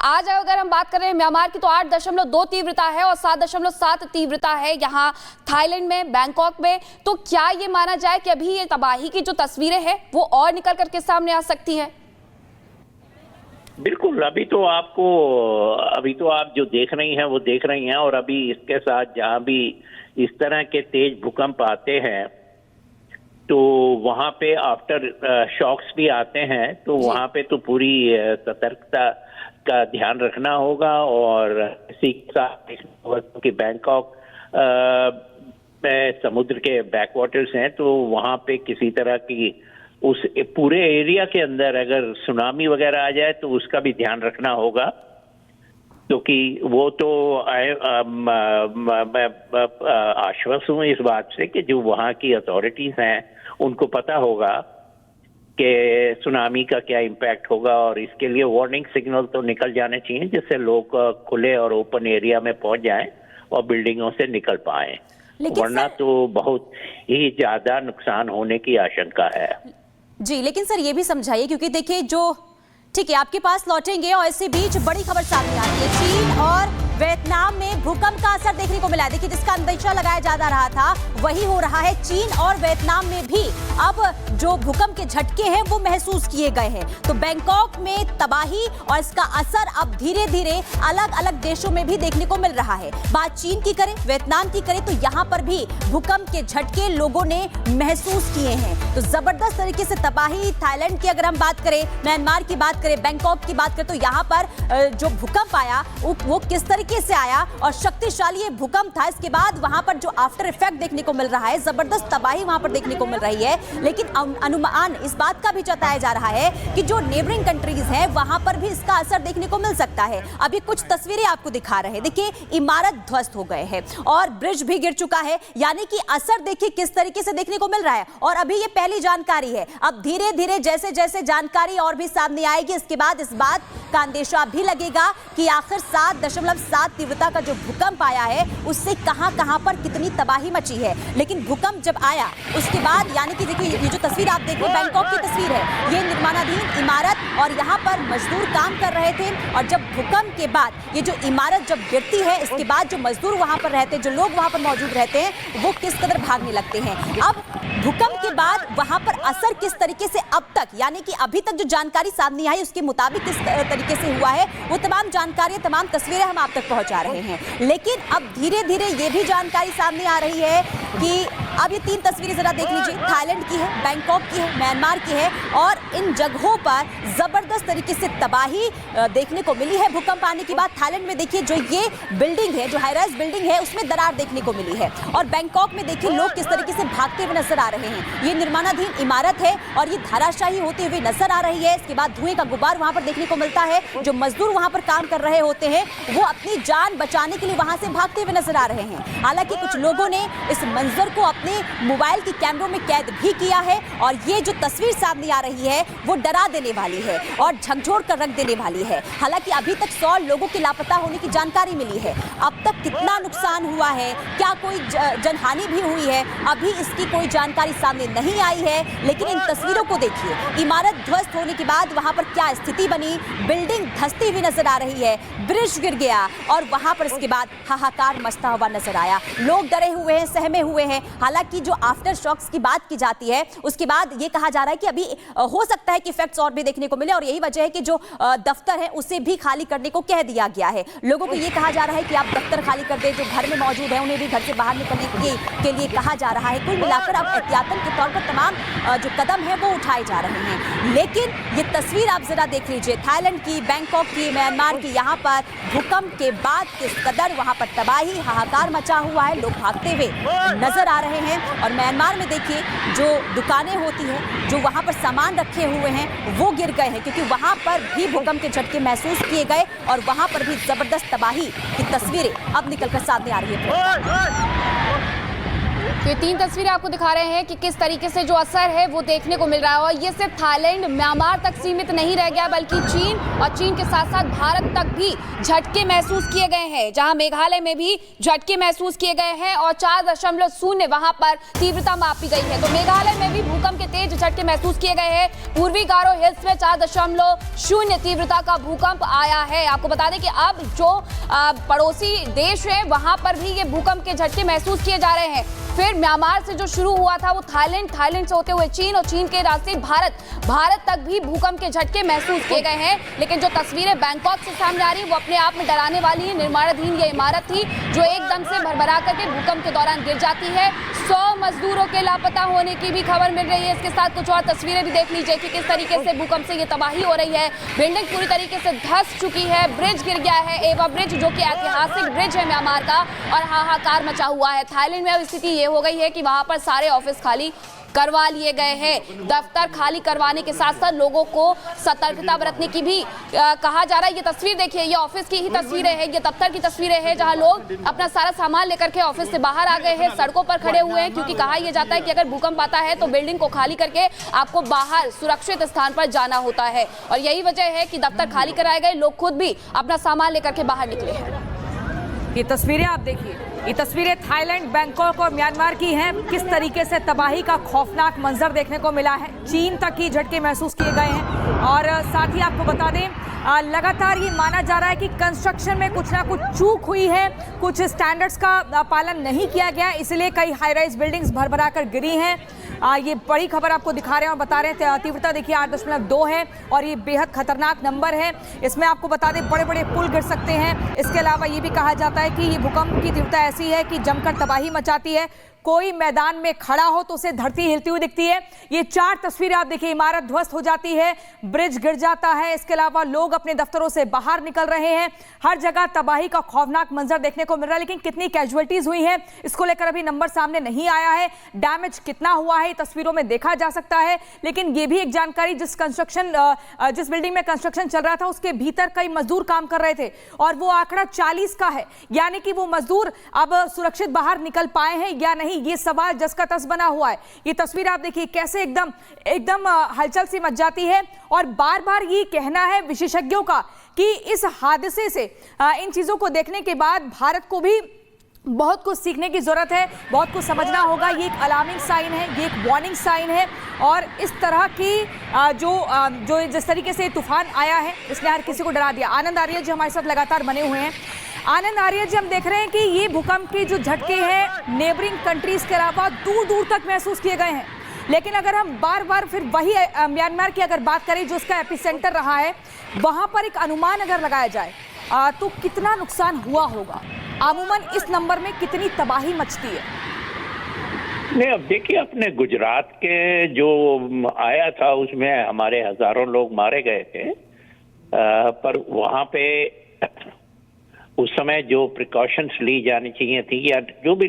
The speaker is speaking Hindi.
आज अगर हम बात करें म्यांमार की तो 8.2 तीव्रता है और 7.7 तीव्रता है यहाँ थाईलैंड में, बैंकॉक में। तो क्या ये माना जाए कि अभी ये तबाही की जो तस्वीरें हैं वो और निकल करके सामने आ सकती हैं? बिल्कुल, अभी तो आप जो देख रही हैं वो देख रही हैं, और अभी इसके साथ जहां भी इस तरह के तेज भूकंप आते हैं तो वहां पे आफ्टर शॉक्स भी आते हैं, तो वहां पे तो पूरी सतर्कता का ध्यान रखना होगा। और इसी के साथ क्योंकि बैंकॉक में समुद्र के बैकवाटर्स हैं, तो वहां पे किसी तरह की उस पूरे एरिया के अंदर अगर सुनामी वगैरह आ जाए तो उसका भी ध्यान रखना होगा, क्योंकि वो तो मैं आश्वस्त हूँ इस बात से कि जो वहाँ की अथॉरिटीज हैं उनको पता होगा कि सुनामी का क्या इम्पैक्ट होगा, और इसके लिए वार्निंग सिग्नल तो निकल जाने चाहिए जिससे लोग खुले और ओपन एरिया में पहुंच जाएं और बिल्डिंगों से निकल पाएं, वरना तो बहुत ही ज्यादा नुकसान होने की आशंका है। जी, लेकिन सर ये भी समझाइए, क्योंकि देखिए ठीक है आपके पास लौटेंगे और इसी बीच बड़ी खबर सामने आती है। चीन और वियतनाम में भूकंप का असर देखने को मिला है। देखिए जिसका अंदेशा लगाया जा रहा था वही हो रहा है। चीन और वियतनाम में भी अब जो भूकंप के झटके हैं वो महसूस किए गए हैं। तो बैंकॉक में तबाही और इसका असर अब धीरे धीरे अलग अलग देशों में भी देखने को मिल रहा है। बात चीन की करें, वियतनाम की करें, तो यहाँ पर भी भूकंप के झटके लोगों ने महसूस किए हैं। तो जबरदस्त तरीके से तबाही। थाईलैंड की अगर हम बात करें, म्यांमार की बात करें, बैंकॉक की बात करें, तो यहाँ पर जो भूकंप आया वो किस तरीके से आया और शक्तिशाली ये भूकंप था। इसके बाद वहां पर जो आफ्टर इफेक्ट देखने को मिल रहा है, जबरदस्त तबाही वहां पर देखने को मिल रही है। लेकिन अनुमान इस बात का भी जताया जा रहा है कि जो नेबरिंग कंट्रीज हैं वहां पर भी इसका असर देखने को मिल सकता है। अभी कुछ तस्वीरें आपको दिखा रहे हैं। देखिए इमारत ध्वस्त हो गए हैं और ब्रिज भी गिर चुका है, यानी कि असर देखिए किस तरीके से देखने को मिल रहा है। और अभी ये पहली जानकारी है, अब धीरे धीरे जैसे जैसे जानकारी और भी सामने आएगी इसके बाद इस बात का अंदेशा भी लगेगा कि आखिर 7.7 तीव्रता का जो भूकंप आया है उससे कहां पर कितनी तबाही मची है। लेकिन भूकंप जब आया उसके बाद, यानी कि देखिए ये जो तस्वीर आप देख रहे हैं बैंकॉक की तस्वीर है, ये निर्माणाधीन इमारत और यहाँ पर मजदूर काम कर रहे थे। और जब भूकंप के बाद ये जो इमारत जब गिरती है, इसके बाद जो मजदूर वहां पर रहते हैं, जो लोग वहां पर मौजूद रहते हैं, वो किस कदर भागने लगते हैं। अब भूकंप के बाद वहां पर असर किस तरीके से अब तक, यानी कि अभी तक जो जानकारी सामने आई उसके मुताबिक किस तरीके से हुआ है, वो तमाम जानकारी, तमाम तस्वीरें हम आप तक पहुंचा रहे हैं। लेकिन अब धीरे धीरे ये भी जानकारी सामने आ रही है कि अब ये 3 तस्वीरें जरा देख लीजिए, थाईलैंड की है, बैंकॉक की है, म्यांमार की है, और इन जगहों पर जबरदस्त तरीके से तबाही देखने को मिली है भूकंप आने के बाद। थाईलैंड में देखिए जो ये बिल्डिंग है, जो हाई राइज बिल्डिंग है, उसमें दरार देखने को मिली है। और बैंकॉक में देखिए लोग किस तरीके से भागते हुए नजर आ रहे हैं। ये निर्माणाधीन इमारत है और ये धाराशाही होते हुए नजर आ रही है। इसके बाद धुएं का गुबार वहां पर देखने को मिलता है। जो मजदूर वहां पर काम कर रहे होते हैं वो अपनी जान बचाने के लिए वहां से भागते हुए नजर आ रहे हैं। हालांकि कुछ लोगों ने इस मंजर को अपने मोबाइल की कैमरों में कैद भी किया है और ये जो तस्वीर सामने आ रही है वो डरा देने वाली है और झकझोर कर रख देने वाली है। हालांकि अभी तक 100 लोगों के लापता होने की जानकारी मिली है। अब तक कितना नुकसान हुआ है, क्या कोई जनहानि भी हुई है, अभी इसकी कोई जानकारी सामने नहीं आई है। लेकिन इन तस्वीरों को देखिए, इमारत ध्वस्त होने के बाद वहां पर क्या स्थिति बनी, बिल्डिंग धंसती हुई नजर आ रही है, ब्रिज गिर गया और वहां पर इसके बाद हाहाकार मचता हुआ नजर आया। लोग डरे हुए हैं, सहमे हुए हैं। हालांकि जो आफ्टर शॉक्स की बात की जाती है उसके बाद ये कहा जा रहा है कि अभी हो सकता है कि इफेक्ट्स और भी देखने को मिले, और यही वजह है कि जो दफ्तर है उसे भी खाली करने को कह दिया गया है। लोगों को ये कहा जा रहा है कि आप दफ्तर खाली कर दें, जो घर में मौजूद है उन्हें भी घर से बाहर निकलने के लिए कहा जा रहा है। कुल मिलाकर अब एहतियातन के तौर पर तमाम जो कदम है वो उठाए जा रहे हैं। लेकिन ये तस्वीर आप जरा देख लीजिए, थाईलैंड की, बैंकॉक की, म्यांमार की, यहाँ पर भूकंप के बाद किस कदर वहां पर तबाही, हाहाकार मचा हुआ है, लोग भागते हुए नजर आ रहे हैं। और म्यांमार में देखिए जो दुकानें होती हैं, जो वहां पर सामान रखे हुए हैं वो गिर गए हैं, क्योंकि वहां पर भी भूकंप के झटके महसूस किए गए और वहां पर भी जबरदस्त तबाही की तस्वीरें अब निकलकर सामने आ रही है। तो ये 3 तस्वीरें आपको दिखा रहे हैं कि किस तरीके से जो असर है वो देखने को मिल रहा है। और ये सिर्फ थाईलैंड, म्यांमार तक सीमित नहीं रह गया, बल्कि चीन और चीन के साथ साथ भारत तक भी झटके महसूस किए गए हैं। जहां मेघालय में भी झटके महसूस किए गए हैं और 4.0 वहां पर तीव्रता मापी गई है। तो मेघालय में भी भूकंप के तेज झटके महसूस किए गए हैं। पूर्वी गारो हिल्स में 4.0 तीव्रता का भूकंप आया है। आपको बता दें कि अब जो पड़ोसी देश है वहां पर भी ये भूकंप के झटके महसूस किए जा रहे हैं। फिर म्यांमार से जो शुरू हुआ था वो थाईलैंड से होते हुए चीन और चीन के रास्ते भारत तक भी भूकंप के झटके महसूस किए गए हैं। लेकिन जो तस्वीरें बैंकॉक से सामने आ रही है वो अपने आप में डराने वाली है। निर्माणाधीन ये इमारत थी जो एकदम से भरभरा करके भूकंप के दौरान गिर जाती है। 100 मजदूरों के लापता होने की भी खबर मिल रही है। इसके साथ कुछ और तस्वीरें भी देख लीजिए कि किस तरीके से भूकंप से ये तबाही हो रही है। बिल्डिंग पूरी तरीके से धंस चुकी है। ब्रिज गिर गया है, एवा ब्रिज, जो कि ऐतिहासिक ब्रिज है म्यांमार का, और हाहाकार मचा हुआ है। थाईलैंड में अब स्थिति ये हो गई है कि वहां पर सारे ऑफिस खाली करवा लिए गए हैं। दफ्तर खाली करवाने के साथ साथ लोगों को सतर्कता बरतने की भी कहा जा रहा है। ये तस्वीर देखिए, ये ऑफिस की ही तस्वीरें हैं, ये दफ्तर की तस्वीरें हैं जहां लोग अपना सारा सामान लेकर के ऑफिस से बाहर आ गए हैं, सड़कों पर खड़े हुए हैं, क्योंकि कहा यह जाता है कि अगर भूकंप आता है तो बिल्डिंग को खाली करके आपको बाहर सुरक्षित स्थान पर जाना होता है। और यही वजह है कि दफ्तर खाली कराए गए, लोग खुद भी अपना सामान लेकर के बाहर निकले हैं। ये तस्वीरें आप देखिए, ये तस्वीरें थाईलैंड, बैंकॉक और म्यांमार की हैं। किस तरीके से तबाही का खौफनाक मंजर देखने को मिला है। चीन तक ही झटके महसूस किए गए हैं। और साथ ही आपको बता दें, लगातार ये माना जा रहा है कि कंस्ट्रक्शन में कुछ ना कुछ चूक हुई है, कुछ स्टैंडर्ड्स का पालन नहीं किया गया, इसलिए कई हाई राइज बिल्डिंग्स भरभरा कर गिरी हैं। ये बड़ी खबर आपको दिखा रहे हैं और बता रहे हैं। तीव्रता देखिए 8.2 है और ये बेहद खतरनाक नंबर है। इसमें आपको बता दें बड़े बड़े पुल गिर सकते हैं। इसके अलावा ये भी कहा जाता है कि ये भूकंप की तीव्रता ऐसी है कि जमकर तबाही मचाती है। कोई मैदान में खड़ा हो तो उसे धरती हिलती हुई दिखती है। ये 4 तस्वीरें आप देखिए, इमारत ध्वस्त हो जाती है, ब्रिज गिर जाता है। इसके अलावा लोग अपने दफ्तरों से बाहर निकल रहे हैं। हर जगह तबाही का खौफनाक मंजर देखने को मिल रहा है। लेकिन कितनी कैजुअलिटीज हुई हैं इसको लेकर अभी नंबर सामने नहीं आया है। डैमेज कितना हुआ है तस्वीरों में देखा जा सकता है। लेकिन ये भी एक जानकारी, जिस बिल्डिंग में कंस्ट्रक्शन चल रहा था उसके भीतर कई मजदूर काम कर रहे थे और वो आंकड़ा 40 का है, यानी कि वो मजदूर अब सुरक्षित बाहर निकल पाए हैं या नहीं, ये सवाल जस का तस बना हुआ है। ये तस्वीर आप देखिए कैसे एकदम हलचल सी मच जाती है। और बार बार ये कहना है विशेषज्ञों का कि इस हादसे से, इन चीजों को देखने के बाद भारत को भी बहुत कुछ सीखने की जरूरत है, बहुत कुछ समझना होगा। ये एक अलार्मिंग साइन है, ये एक वार्निंग साइन है। और इस तरह की जो जिस तरीके से तूफान आया है इसने हर किसी को डरा दिया। आनंद आर्य जी हमारे साथ लगातार बने हुए हैं। आनंद आर्य जी, हम देख रहे हैं कि ये भूकंप के जो झटके हैं नेबरिंग कंट्रीज के अलावा दूर दूर तक महसूस किए गए हैं। लेकिन अगर हम बार बार फिर वही म्यांमार की अगर बात करें जो उसका एपिसेंटर रहा है, वहां पर एक अनुमान अगर लगाया जाए तो कितना नुकसान हुआ होगा? अमूमन इस नंबर में कितनी तबाही मचती है? नहीं, अब देखिए, अपने गुजरात के जो आया था उसमें हमारे हजारों लोग मारे गए थे, पर वहां पे उस समय जो प्रिकॉशंस ली जानी चाहिए थी या जो भी